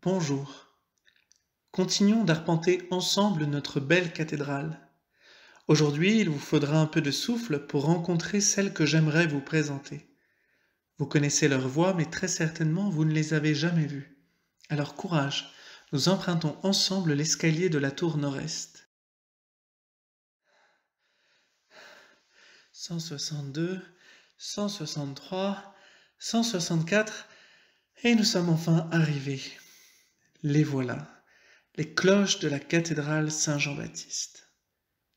Bonjour. Continuons d'arpenter ensemble notre belle cathédrale. Aujourd'hui, il vous faudra un peu de souffle pour rencontrer celle que j'aimerais vous présenter. Vous connaissez leur voix, mais très certainement vous ne les avez jamais vues. Alors courage, nous empruntons ensemble l'escalier de la tour nord-est. 162, 163, 164, et nous sommes enfin arrivés. Les voilà, les cloches de la cathédrale Saint-Jean-Baptiste.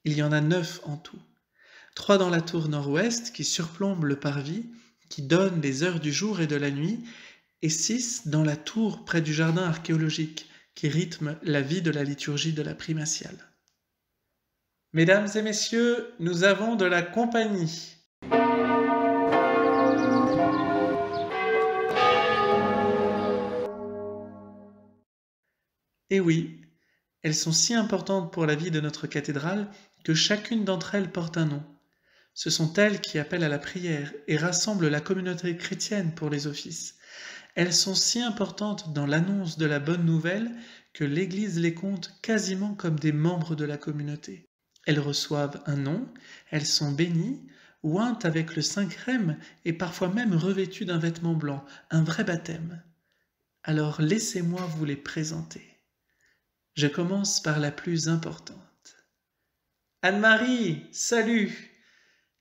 Il y en a 9 en tout. 3 dans la tour nord-ouest qui surplombe le parvis, qui donne les heures du jour et de la nuit, et 6 dans la tour près du jardin archéologique, qui rythme la vie de la liturgie de la primatiale. Mesdames et messieurs, nous avons de la compagnie. Et oui, elles sont si importantes pour la vie de notre cathédrale que chacune d'entre elles porte un nom. Ce sont elles qui appellent à la prière et rassemblent la communauté chrétienne pour les offices. Elles sont si importantes dans l'annonce de la bonne nouvelle que l'Église les compte quasiment comme des membres de la communauté. Elles reçoivent un nom, elles sont bénies, ointes avec le Saint-Crème et parfois même revêtues d'un vêtement blanc, un vrai baptême. Alors laissez-moi vous les présenter. Je commence par la plus importante. Anne-Marie, salut!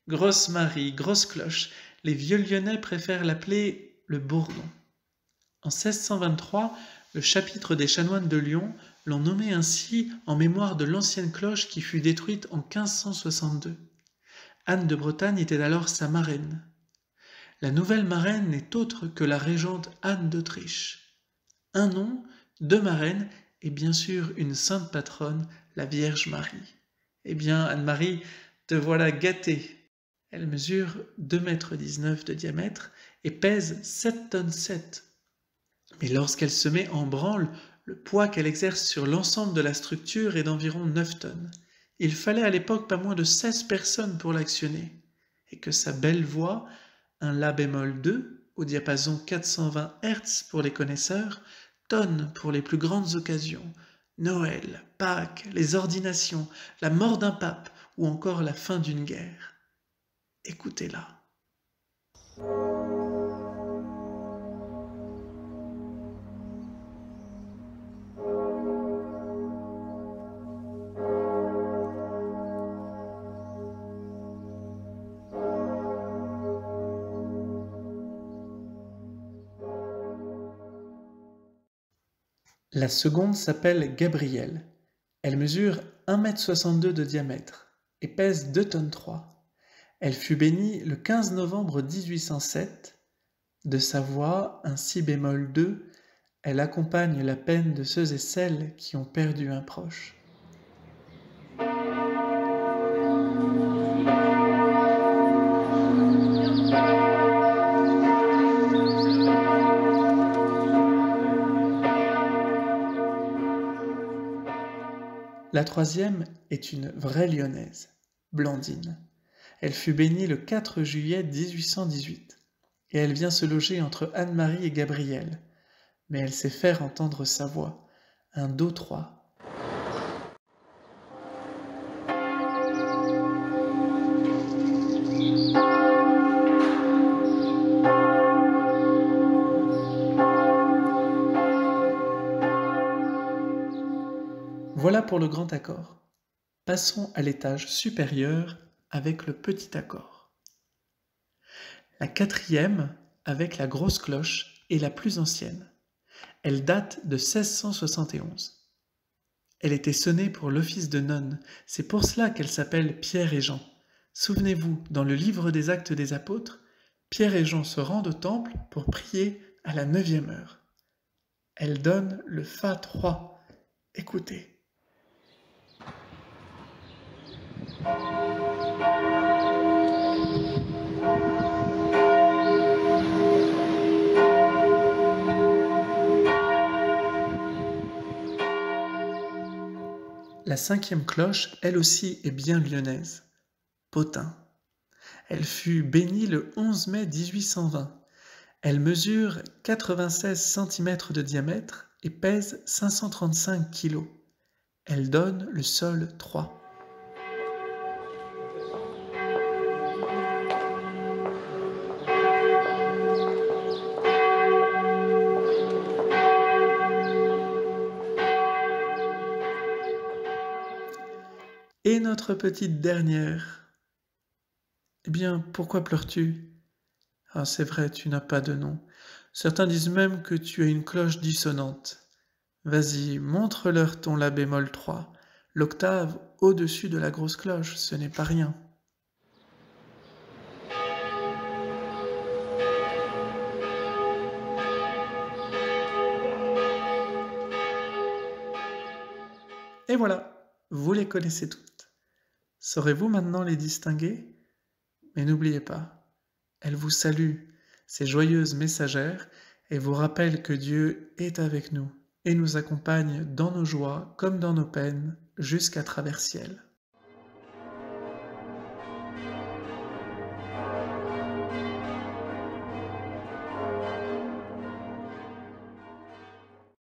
Grosse Marie, grosse cloche, les vieux Lyonnais préfèrent l'appeler le bourdon. En 1623, le chapitre des chanoines de Lyon l'ont nommé ainsi en mémoire de l'ancienne cloche qui fut détruite en 1562. Anne de Bretagne était alors sa marraine. La nouvelle marraine n'est autre que la régente Anne d'Autriche. Un nom, 2 marraines et bien sûr une sainte patronne, la Vierge Marie. Eh bien, Anne-Marie, te voilà gâtée. Elle mesure 2,19 m de diamètre et pèse 7,7 tonnes. Mais lorsqu'elle se met en branle, le poids qu'elle exerce sur l'ensemble de la structure est d'environ 9 tonnes. Il fallait à l'époque pas moins de 16 personnes pour l'actionner. Et que sa belle voix, un La bémol 2, au diapason 420 Hz pour les connaisseurs, tonne pour les plus grandes occasions, Noël, Pâques, les ordinations, la mort d'un pape ou encore la fin d'une guerre. Écoutez-la. La seconde s'appelle Gabrielle. Elle mesure 1,62 m de diamètre et pèse 2,3 tonnes. Elle fut bénie le 15 novembre 1807. De sa voix, un si bémol 2, elle accompagne la peine de ceux et celles qui ont perdu un proche. La troisième est une vraie lyonnaise, Blandine. Elle fut bénie le 4 juillet 1818 et elle vient se loger entre Anne-Marie et Gabrielle. Mais elle sait faire entendre sa voix, un Do3. Voilà pour le grand accord. Passons à l'étage supérieur avec le petit accord. La quatrième, avec la grosse cloche, est la plus ancienne. Elle date de 1671. Elle était sonnée pour l'office de nonne, c'est pour cela qu'elle s'appelle Pierre et Jean. Souvenez-vous, dans le livre des Actes des Apôtres, Pierre et Jean se rendent au temple pour prier à la 9e heure. Elle donne le Fa3. Écoutez. La 5e cloche, elle aussi, est bien lyonnaise. Pothin. Elle fut bénie le 11 mai 1820. Elle mesure 96 cm de diamètre et pèse 535 kg. Elle donne le sol 3. Et notre petite dernière. Eh bien, pourquoi pleures-tu? Ah, c'est vrai, tu n'as pas de nom. Certains disent même que tu as une cloche dissonante. Vas-y, montre-leur ton la bémol 3. L'octave au-dessus de la grosse cloche, ce n'est pas rien. Et voilà, vous les connaissez toutes. Saurez-vous maintenant les distinguer? Mais n'oubliez pas, elles vous saluent, ces joyeuses messagères, et vous rappellent que Dieu est avec nous et nous accompagne dans nos joies comme dans nos peines jusqu'à travers ciel.